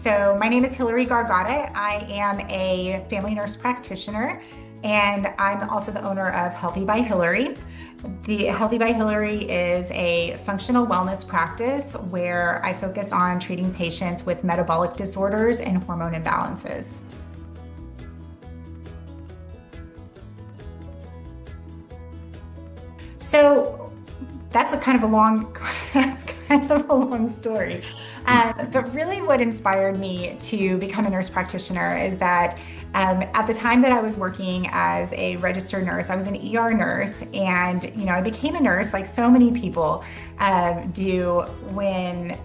So my name is Hillary Gargata. I am a family nurse practitioner, and I'm also the owner of Healthy by Hillary. The Healthy by Hillary is a functional wellness practice where I focus on treating patients with metabolic disorders and hormone imbalances. So that's a kind of a long, that's kind of a long story. But really what inspired me to become a nurse practitioner is that at the time that I was working as a registered nurse, I was an ER nurse, and I became a nurse like so many people do when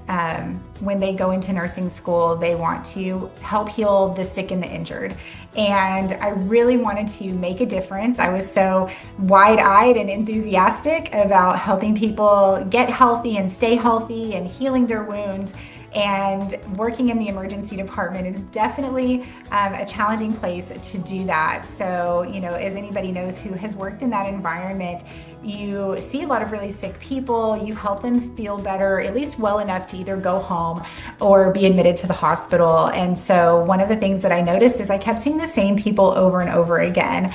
they go into nursing school. They want to help heal the sick and the injured, and I really wanted to make a difference. I was so wide-eyed and enthusiastic about helping people get healthy and stay healthy and healing their wounds. And working in the emergency department is definitely a challenging place to do that. So, as anybody knows who has worked in that environment, you see a lot of really sick people. You help them feel better, at least well enough to either go home or be admitted to the hospital. And so one of the things that I noticed is I kept seeing the same people over and over again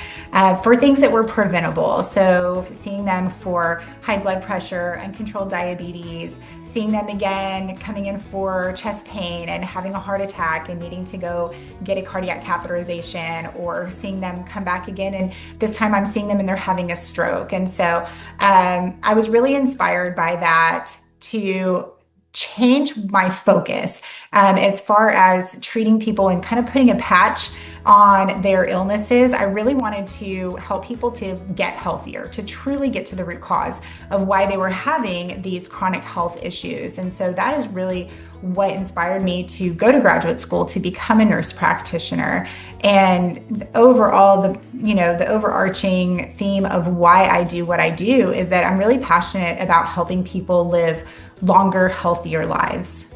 for things that were preventable. So seeing them for high blood pressure, uncontrolled diabetes, seeing them again coming in for chest pain and having a heart attack and needing to go get a cardiac catheterization, or seeing them come back again and this time I'm seeing them and they're having a stroke. And so I was really inspired by that to change my focus as far as treating people and kind of putting a patch on their illnesses. I really wanted to help people to get healthier, to truly get to the root cause of why they were having these chronic health issues. And so that is really what inspired me to go to graduate school to become a nurse practitioner. And overall, the overarching theme of why I do what I do is that I'm really passionate about helping people live longer, healthier lives.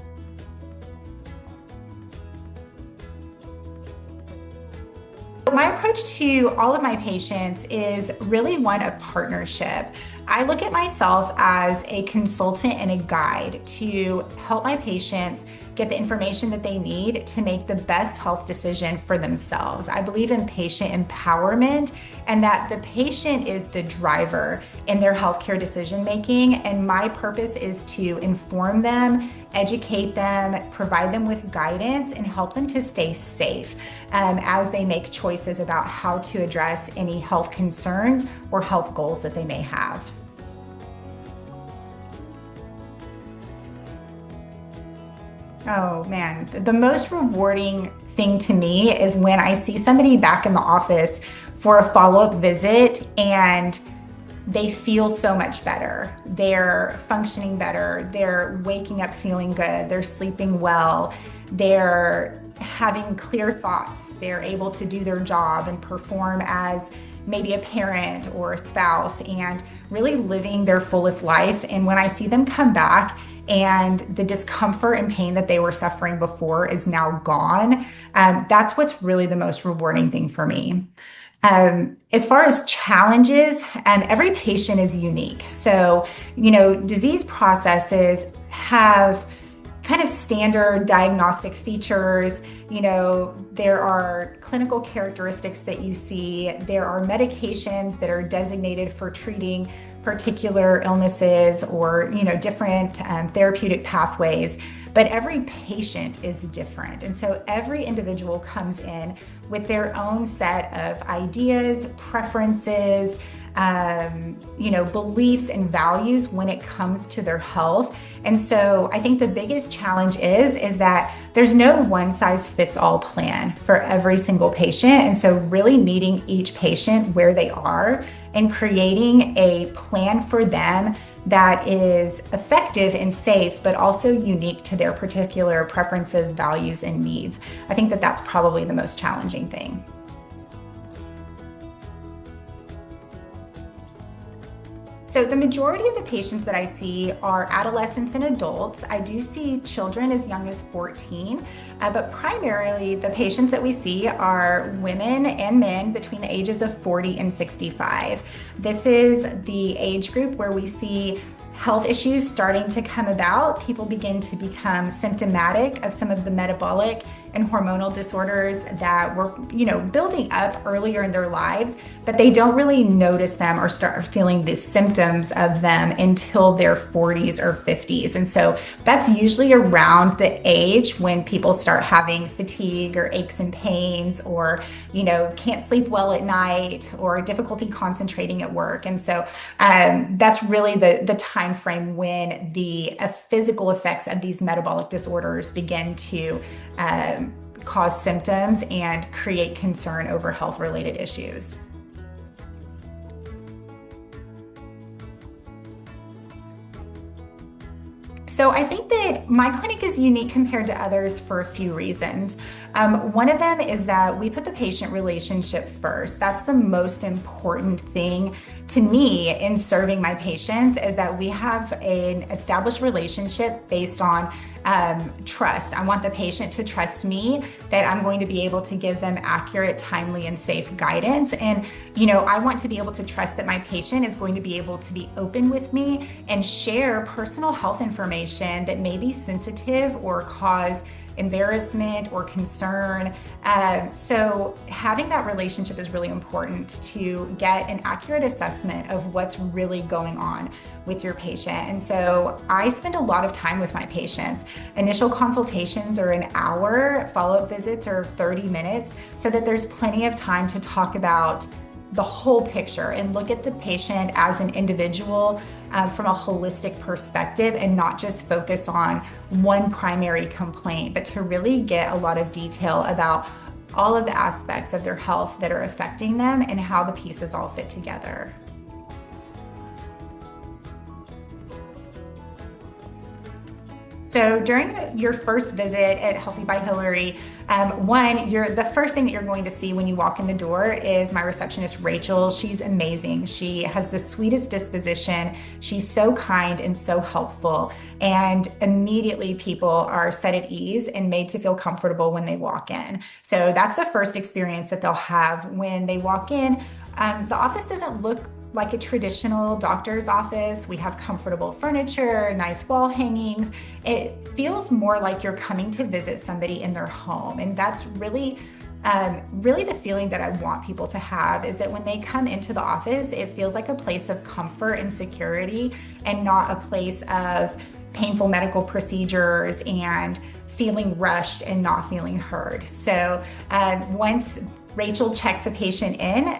My approach to all of my patients is really one of partnership. I look at myself as a consultant and a guide to help my patients get the information that they need to make the best health decision for themselves. I believe in patient empowerment and that the patient is the driver in their healthcare decision making. And my purpose is to inform them, educate them, provide them with guidance, and help them to stay safe as they make choices about how to address any health concerns or health goals that they may have. Oh man, the most rewarding thing to me is when I see somebody back in the office for a follow-up visit and they feel so much better. They're functioning better. They're waking up feeling good. They're sleeping well. They're having clear thoughts. They're able to do their job and perform as maybe a parent or a spouse and really living their fullest life. And when I see them come back and the discomfort and pain that they were suffering before is now gone, that's what's really the most rewarding thing for me. As far as challenges, every patient is unique. So, disease processes have kind of standard diagnostic features. There are clinical characteristics that you see. There are medications that are designated for treating particular illnesses or, different therapeutic pathways. But every patient is different. And so every individual comes in with their own set of ideas, preferences, beliefs and values when it comes to their health. And so I think the biggest challenge is that there's no one size fits all plan for every single patient. And so really meeting each patient where they are and creating a plan for them that is effective and safe, but also unique to their particular preferences, values, and needs. I think that that's probably the most challenging thing. So the majority of the patients that I see are adolescents and adults. I do see children as young as 14, but primarily the patients that we see are women and men between the ages of 40 and 65. This is the age group where we see health issues starting to come about, people begin to become symptomatic of some of the metabolic and hormonal disorders that were, building up earlier in their lives, but they don't really notice them or start feeling the symptoms of them until their 40s or 50s. And so that's usually around the age when people start having fatigue or aches and pains, or, can't sleep well at night, or difficulty concentrating at work. And so that's really the time frame when the physical effects of these metabolic disorders begin to cause symptoms and create concern over health-related issues. So I think that my clinic is unique compared to others for a few reasons. One of them is that we put the patient relationship first. That's the most important thing to me in serving my patients, is that we have an established relationship based on trust. I want the patient to trust me that I'm going to be able to give them accurate, timely, and safe guidance. And, I want to be able to trust that my patient is going to be able to be open with me and share personal health information that may be sensitive or cause embarrassment or concern. So having that relationship is really important to get an accurate assessment of what's really going on with your patient. And so I spend a lot of time with my patients. Initial consultations are an hour, follow-up visits are 30 minutes, so that there's plenty of time to talk about the whole picture and look at the patient as an individual from a holistic perspective, and not just focus on one primary complaint, but to really get a lot of detail about all of the aspects of their health that are affecting them and how the pieces all fit together. So during your first visit at Healthy by Hillary, the first thing that you're going to see when you walk in the door is my receptionist, Rachel. She's amazing. She has the sweetest disposition. She's so kind and so helpful. And immediately people are set at ease and made to feel comfortable when they walk in. So that's the first experience that they'll have when they walk in. The office doesn't look like a traditional doctor's office. We have comfortable furniture, nice wall hangings. It feels more like you're coming to visit somebody in their home. And that's really the feeling that I want people to have, is that when they come into the office, it feels like a place of comfort and security, and not a place of painful medical procedures and feeling rushed and not feeling heard. So once Rachel checks a patient in,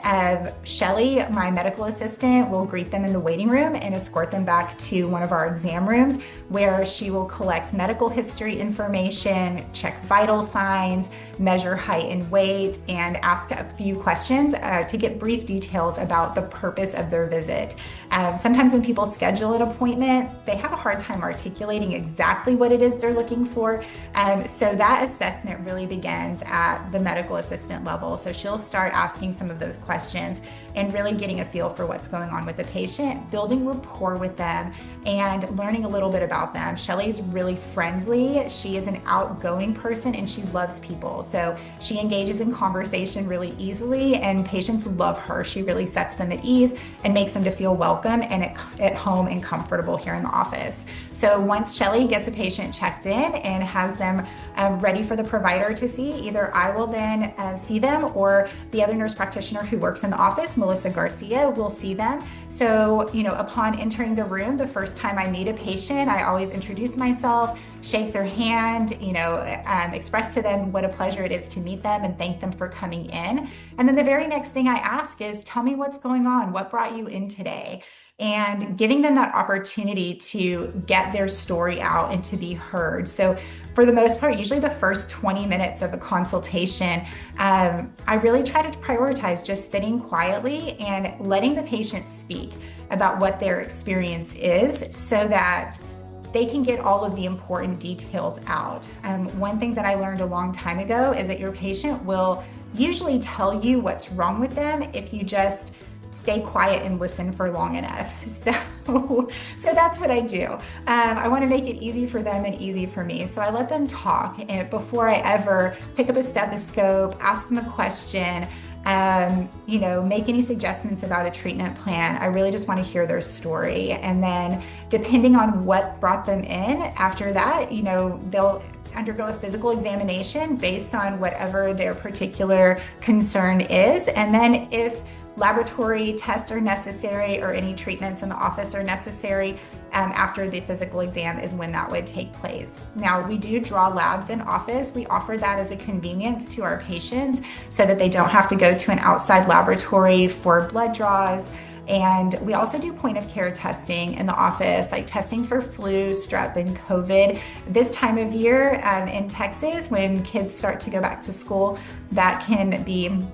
Shelly, my medical assistant, will greet them in the waiting room and escort them back to one of our exam rooms, where she will collect medical history information, check vital signs, measure height and weight, and ask a few questions to get brief details about the purpose of their visit. Sometimes when people schedule an appointment, they have a hard time articulating exactly what it is they're looking for. So that assessment really begins at the medical assistant level. So she'll start asking some of those questions and really getting a feel for what's going on with the patient, building rapport with them, and learning a little bit about them. Shelly's really friendly. She is an outgoing person and she loves people. So she engages in conversation really easily, and patients love her. She really sets them at ease and makes them to feel welcome and at home and comfortable here in the office. So once Shelly gets a patient checked in and has them ready for the provider to see, either I will then see them, or the other nurse practitioner who works in the office, Melissa Garcia, will see them. So, upon entering the room, the first time I meet a patient, I always introduce myself, shake their hand, express to them what a pleasure it is to meet them and thank them for coming in. And then the very next thing I ask is, tell me what's going on. What brought you in today? And giving them that opportunity to get their story out and to be heard. So for the most part, usually the first 20 minutes of a consultation, I really try to prioritize just sitting quietly and letting the patient speak about what their experience is, so that they can get all of the important details out. One thing that I learned a long time ago is that your patient will usually tell you what's wrong with them if you just stay quiet and listen for long enough. So that's what I do. I want to make it easy for them and easy for me. So I let them talk, and before I ever pick up a stethoscope, ask them a question, make any suggestions about a treatment plan. I really just want to hear their story. And then depending on what brought them in after that, they'll undergo a physical examination based on whatever their particular concern is. And then if laboratory tests are necessary or any treatments in the office are necessary, after the physical exam is when that would take place. Now, we do draw labs in office. We offer that as a convenience to our patients so that they don't have to go to an outside laboratory for blood draws. And we also do point of care testing in the office, like testing for flu, strep, and COVID. This time of year in Texas, when kids start to go back to school, that can be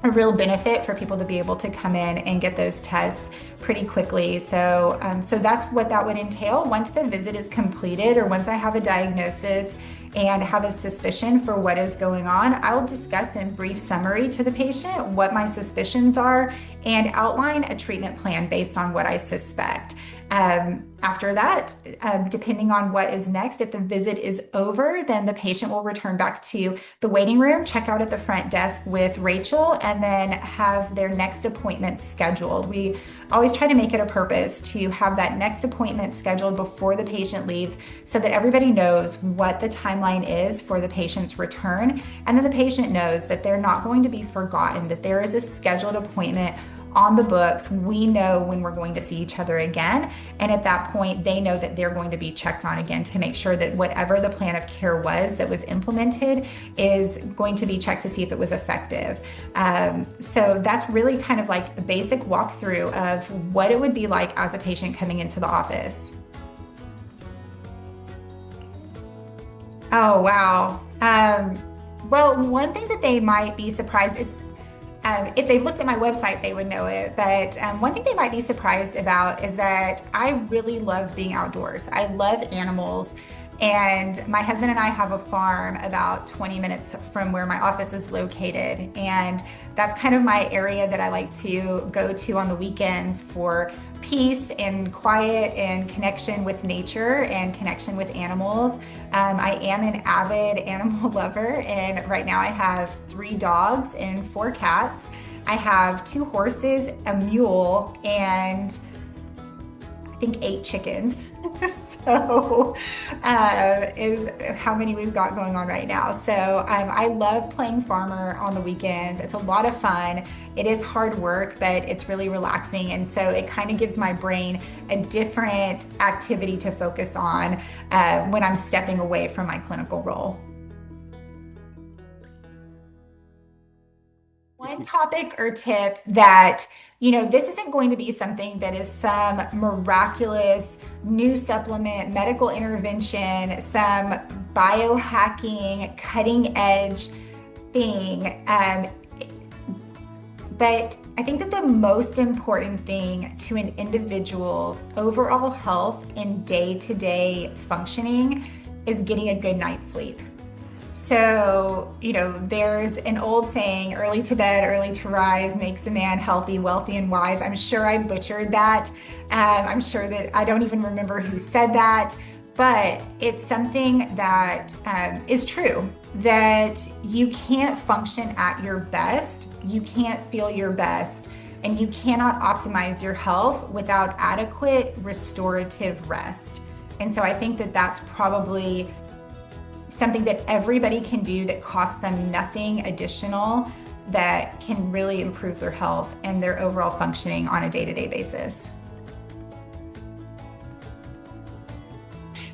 a real benefit for people to be able to come in and get those tests pretty quickly. So that's what that would entail. Once the visit is completed, or once I have a diagnosis and have a suspicion for what is going on, I'll discuss in brief summary to the patient what my suspicions are and outline a treatment plan based on what I suspect. After that, depending on what is next, if the visit is over, then the patient will return back to the waiting room, check out at the front desk with Rachel, and then have their next appointment scheduled. We always try to make it a purpose to have that next appointment scheduled before the patient leaves so that everybody knows what the timeline is for the patient's return. And then the patient knows that they're not going to be forgotten, that there is a scheduled appointment on the books. We know when we're going to see each other again. And at that point, they know that they're going to be checked on again to make sure that whatever the plan of care was that was implemented is going to be checked to see if it was effective. So that's really kind of like a basic walkthrough of what it would be like as a patient coming into the office. Oh, wow. Well, one thing that they might be surprised, if they looked at my website, they would know it. But one thing they might be surprised about is that I really love being outdoors. I love animals. And my husband and I have a farm about 20 minutes from where my office is located. And that's kind of my area that I like to go to on the weekends for peace and quiet and connection with nature and connection with animals. I am an avid animal lover, and right now I have 3 dogs and 4 cats. I have 2 horses, a mule, and I think 8 chickens. So is how many we've got going on right now. So I love playing farmer on the weekends. It's a lot of fun. It is hard work, but it's really relaxing. And so it kind of gives my brain a different activity to focus on when I'm stepping away from my clinical role. One topic or tip that, this isn't going to be something that is some miraculous new supplement, medical intervention, some biohacking, cutting edge thing. But I think that the most important thing to an individual's overall health and day-to-day functioning is getting a good night's sleep. So, there's an old saying, early to bed, early to rise makes a man healthy, wealthy, and wise. I'm sure I butchered that. I'm sure that I don't even remember who said that, but it's something that is true, that you can't function at your best, you can't feel your best, and you cannot optimize your health without adequate restorative rest. And so I think that that's probably something that everybody can do that costs them nothing additional, that can really improve their health and their overall functioning on a day-to-day basis.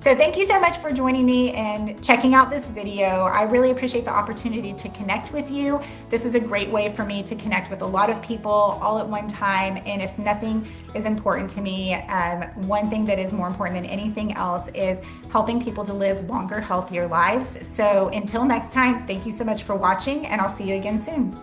So thank you so much for joining me and checking out this video. I really appreciate the opportunity to connect with you. This is a great way for me to connect with a lot of people all at one time. And if nothing is important to me, one thing that is more important than anything else is helping people to live longer, healthier lives. So until next time, thank you so much for watching, and I'll see you again soon.